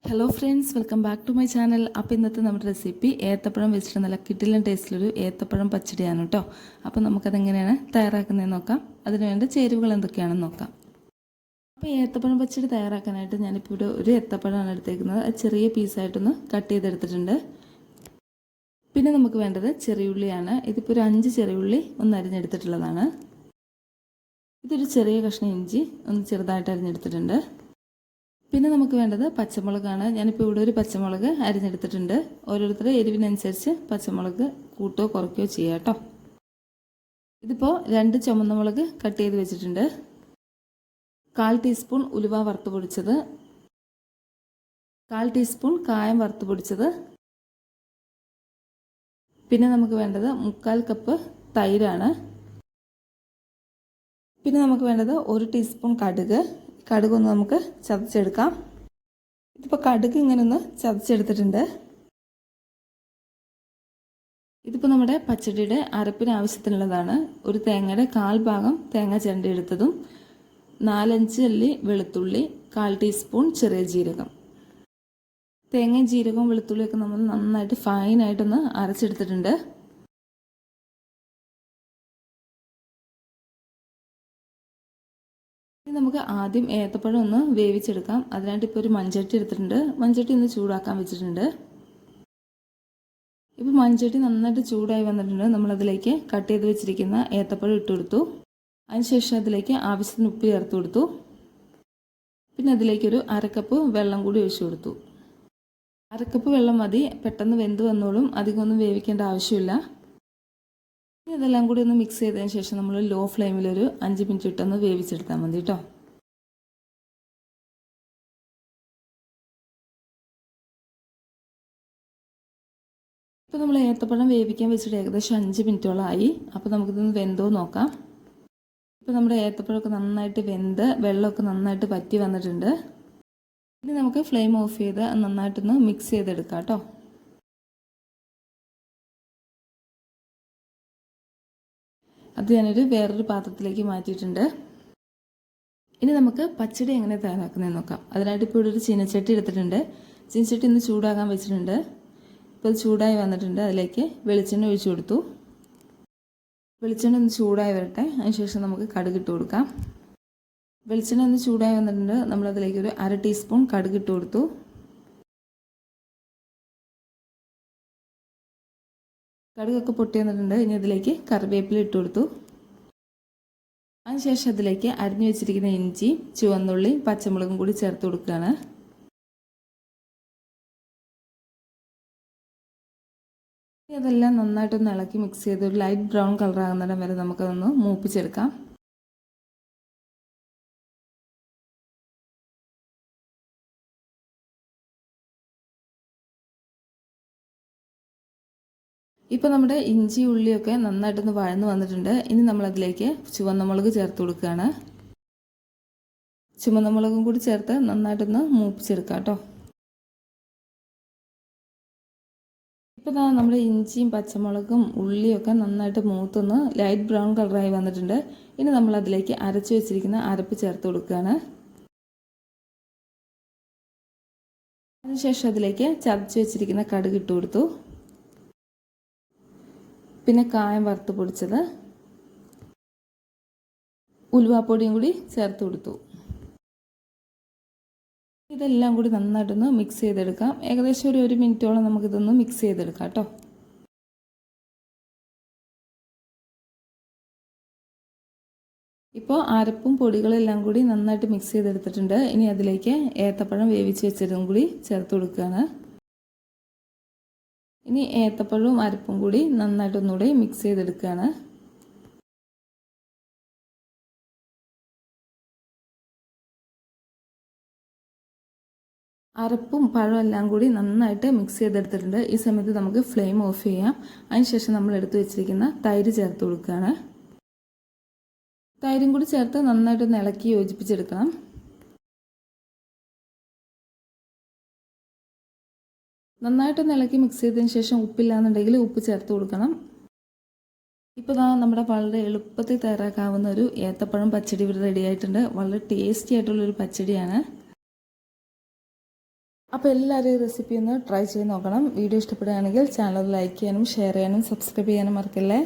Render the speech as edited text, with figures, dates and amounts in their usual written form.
Hello friends, welcome back to my channel. അപ്പോൾ ഇന്നത്തെ നമ്മുടെ റെസിപ്പി ഏത്തപ്പഴം വെച്ചിട്ട് നല്ല കിടിലൻ ടേസ്റ്റിലൊരു ഏത്തപ്പഴം പച്ചടിയാണ് കേട്ടോ. അപ്പോൾ നമുക്കതെങ്ങനെയാണ് തയ്യാറാക്കുന്നതെന്ന് നോക്കാം. അതിന് വേണ്ട ചേരുവകൾ എന്തൊക്കെയാണെന്ന് നോക്കാം. അപ്പോൾ ഏത്തപ്പഴം പച്ചടി തയ്യാറാക്കാനായിട്ട് ഞാനിപ്പോൾ ഇവിടെ ഒരു ഏത്തപ്പഴമാണ് എടുത്തേക്കുന്നത്. അത് ചെറിയ പീസായിട്ടൊന്ന് കട്ട് ചെയ്തെടുത്തിട്ടുണ്ട്. പിന്നെ നമുക്ക് വേണ്ടത് ചെറിയുള്ളിയാണ്. ഇതിപ്പോൾ ഒരു 5 ചെറിയുള്ളി ഒന്ന് അരിഞ്ഞെടുത്തിട്ടുള്ളതാണ്. ഇതൊരു ചെറിയ കഷ്ണം ഇഞ്ചി ഒന്ന് ചെറുതായിട്ട് അരിഞ്ഞെടുത്തിട്ടുണ്ട്. പിന്നെ നമുക്ക് വേണ്ടത് പച്ചമുളകാണ്. ഞാനിപ്പോൾ ഇവിടെ ഒരു പച്ചമുളക് അരിഞ്ഞെടുത്തിട്ടുണ്ട്. ഓരോരുത്തരുടെ എരിവിനനുസരിച്ച് പച്ചമുളക് കൂട്ടോ കുറയ്ക്കുകയോ ചെയ്യാം കേട്ടോ. ഇതിപ്പോൾ 2 ചുമന്ന മുളക് കട്ട് ചെയ്ത് വെച്ചിട്ടുണ്ട്. 1/4 ടീസ്പൂൺ ഉലുവ വറുത്ത് പൊടിച്ചത്, 1/4 ടീസ്പൂൺ കായം വറുത്ത് പൊടിച്ചത്. പിന്നെ നമുക്ക് വേണ്ടത് 1/4 കപ്പ് തൈരാണ്. പിന്നെ നമുക്ക് വേണ്ടത് 1 ടീസ്പൂൺ കടുകൊന്ന് നമുക്ക് ചതച്ചെടുക്കാം. ഇതിപ്പോൾ കടുക് ഇങ്ങനെ ഒന്ന് ചതച്ചെടുത്തിട്ടുണ്ട്. ഇതിപ്പോൾ നമ്മുടെ പച്ചടിയുടെ അരപ്പിന് ആവശ്യത്തിനുള്ളതാണ്. ഒരു തേങ്ങയുടെ 1/4 ഭാഗം തേങ്ങ ചിരണ്ടി എടുത്തതും, 4-5 അല്ലി വെളുത്തുള്ളി, 1/4 ടീസ്പൂൺ ചെറിയ ജീരകം. തേങ്ങയും ജീരകവും വെളുത്തുള്ളിയൊക്കെ നമ്മൾ നന്നായിട്ട് ഫൈനായിട്ടൊന്ന് അരച്ചെടുത്തിട്ടുണ്ട്. നമുക്ക് ആദ്യം ഏത്തപ്പഴം ഒന്ന് വേവിച്ചെടുക്കാം. അതിനായിട്ട് ഇപ്പോൾ ഒരു മൺചട്ടി എടുത്തിട്ടുണ്ട്. മൺചട്ടി ഒന്ന് ചൂടാക്കാൻ വെച്ചിട്ടുണ്ട്. ഇപ്പോൾ മൺചട്ടി നന്നായിട്ട് ചൂടായി വന്നിട്ടുണ്ട്. നമ്മളതിലേക്ക് കട്ട് ചെയ്ത് വെച്ചിരിക്കുന്ന ഏത്തപ്പഴം ഇട്ട് കൊടുത്തു. അതിനുശേഷം അതിലേക്ക് ആവശ്യത്തിന് ഉപ്പ് ചേർത്ത് കൊടുത്തു. പിന്നെ അതിലേക്കൊരു 1/2 കപ്പ് വെള്ളം കൂടി ഒഴിച്ചു കൊടുത്തു. 1/2 കപ്പ് വെള്ളം മതി, പെട്ടെന്ന് വെന്ത് വന്നോളും. അധികം ഒന്നും വേവിക്കേണ്ട ആവശ്യമില്ല. ഇതെല്ലാം കൂടി ഒന്ന് മിക്സ് ചെയ്തതിന് ശേഷം നമ്മൾ ലോ ഫ്ലെയിമിൽ ഒരു 5 മിനിറ്റ് ഇട്ടൊന്ന് വേവിച്ചെടുത്താൽ മതി കേട്ടോ. ഇപ്പോൾ നമ്മൾ ഏത്തപ്പഴം വേവിക്കാൻ വെച്ചിട്ട് ഏകദേശം 5 മിനിറ്റോളമായി. അപ്പോൾ നമുക്കിതൊന്ന് വെന്തോ നോക്കാം. ഇപ്പോൾ നമ്മുടെ ഏത്തപ്പഴമൊക്കെ നന്നായിട്ട് വെന്ത് വെള്ളമൊക്കെ നന്നായിട്ട് വറ്റി വന്നിട്ടുണ്ട്. ഇനി നമുക്ക് ഫ്ലെയിം ഓഫ് ചെയ്ത് നന്നായിട്ടൊന്ന് മിക്സ് ചെയ്തെടുക്കാം കേട്ടോ. അത് ഞാനൊരു വേറൊരു പാത്രത്തിലേക്ക് മാറ്റിയിട്ടുണ്ട്. ഇനി നമുക്ക് പച്ചടി എങ്ങനെ തയ്യാറാക്കുന്നതെന്ന് നോക്കാം. അതിനായിട്ട് ഇപ്പോൾ ഇവിടെ ഒരു ചീനച്ചട്ടി എടുത്തിട്ടുണ്ട്. ചീനച്ചട്ടി ഒന്ന് ചൂടാകാൻ വെച്ചിട്ടുണ്ട്. ഇപ്പോൾ അത് ചൂടായി വന്നിട്ടുണ്ട്. അതിലേക്ക് വെളിച്ചെണ്ണ ഒഴിച്ചു കൊടുത്തു. വെളിച്ചെണ്ണ ഒന്ന് ചൂടായി വരട്ടെ. അതിനുശേഷം നമുക്ക് കടുക് ഇട്ട് കൊടുക്കാം. വെളിച്ചെണ്ണ ഒന്ന് ചൂടായി വന്നിട്ടുണ്ട്. നമ്മളതിലേക്ക് ഒരു 1/2 ടീസ്പൂൺ കടുക് ഇട്ട് കൊടുത്തു. കടുകൊക്കെ പൊട്ടി വന്നിട്ടുണ്ട്. ഇനി അതിലേക്ക് കറിവേപ്പില ഇട്ട് കൊടുത്തു. അതിനുശേഷം അതിലേക്ക് അരിഞ്ഞു വെച്ചിരിക്കുന്ന ഇഞ്ചി, ചുവന്നുള്ളി, പച്ചമുളകും കൂടി ചേർത്ത് കൊടുക്കുകയാണ്. അതെല്ലാം നന്നായിട്ടൊന്ന് ഇളക്കി മിക്സ് ചെയ്ത് ഒരു ലൈറ്റ് ബ്രൗൺ കളർ ആകുന്നിടം വരെ നമുക്കതൊന്ന് മൂപ്പിച്ചെടുക്കാം. ഇപ്പോൾ നമ്മുടെ ഇഞ്ചി ഉള്ളിയൊക്കെ നന്നായിട്ടൊന്ന് വഴന്ന് വന്നിട്ടുണ്ട്. ഇനി നമ്മളതിലേക്ക് ചുവന്ന മുളക് ചേർത്ത് കൊടുക്കുകയാണ്. ചുവന്ന മുളകും കൂടി ചേർത്ത് നന്നായിട്ടൊന്ന് മൂപ്പിച്ചെടുക്കാം കേട്ടോ. ഇപ്പോൾ നമ്മുടെ ഇഞ്ചിയും പച്ചമുളകും ഉള്ളിയൊക്കെ നന്നായിട്ട് മൂത്തൊന്ന് ലൈറ്റ് ബ്രൗൺ കളറായി വന്നിട്ടുണ്ട്. ഇനി നമ്മളതിലേക്ക് അരച്ചു വെച്ചിരിക്കുന്ന അരപ്പ് ചേർത്ത് കൊടുക്കുകയാണ്. അതിനുശേഷം അതിലേക്ക് ചതച്ച് വെച്ചിരിക്കുന്ന കടുക് ഇട്ട് കൊടുത്തു. പിന്നെ കായം വറുത്ത് പൊടിച്ചത്, ഉലുവാപ്പൊടിയും കൂടി ചേർത്ത് കൊടുത്തു. ഇതെല്ലാം കൂടി നന്നായിട്ടൊന്ന് മിക്സ് ചെയ്തെടുക്കാം. ഏകദേശം ഒരു 1 മിനിറ്റോളം നമുക്കിതൊന്ന് മിക്സ് ചെയ്തെടുക്കാം കേട്ടോ. ഇപ്പോൾ അരപ്പും പൊടികളെല്ലാം കൂടി നന്നായിട്ട് മിക്സ് ചെയ്തെടുത്തിട്ടുണ്ട്. ഇനി അതിലേക്ക് ഏത്തപ്പഴം വേവിച്ച് വെച്ചതും കൂടി ചേർത്ത് കൊടുക്കുകയാണ്. ഇനി ഏത്തപ്പഴവും അരപ്പും കൂടി നന്നായിട്ടൊന്നുകൂടി മിക്സ് ചെയ്തെടുക്കുകയാണ്. അരപ്പും പഴവും എല്ലാം കൂടി നന്നായിട്ട് മിക്സ് ചെയ്തെടുത്തിട്ടുണ്ട്. ഈ സമയത്ത് നമുക്ക് ഫ്ലെയിം ഓഫ് ചെയ്യാം. അതിനുശേഷം നമ്മൾ എടുത്തു വെച്ചിരിക്കുന്ന തൈര് ചേർത്ത് കൊടുക്കുകയാണ്. തൈരും കൂടി ചേർത്ത് നന്നായിട്ടൊന്ന് ഇളക്കി യോജിപ്പിച്ചെടുക്കണം. നന്നായിട്ടൊന്ന് ഇളക്കി മിക്സ് ചെയ്തതിന് ശേഷം ഉപ്പില്ലാന്നുണ്ടെങ്കിൽ ഉപ്പ് ചേർത്ത് കൊടുക്കണം. ഇപ്പോൾ നമ്മുടെ വളരെ എളുപ്പത്തിൽ തയ്യാറാക്കാവുന്ന ഒരു ഏത്തപ്പഴം പച്ചടി ഇവിടെ റെഡി ആയിട്ടുണ്ട്. വളരെ ടേസ്റ്റി ആയിട്ടുള്ളൊരു പച്ചടിയാണ്. അപ്പോൾ എല്ലാവരും ഈ റെസിപ്പി ഒന്ന് ട്രൈ ചെയ്ത് നോക്കണം. വീഡിയോ ഇഷ്ടപ്പെടുകയാണെങ്കിൽ ചാനൽ ലൈക്ക് ചെയ്യാനും ഷെയർ ചെയ്യാനും സബ്സ്ക്രൈബ് ചെയ്യാനും മറക്കല്ലേ.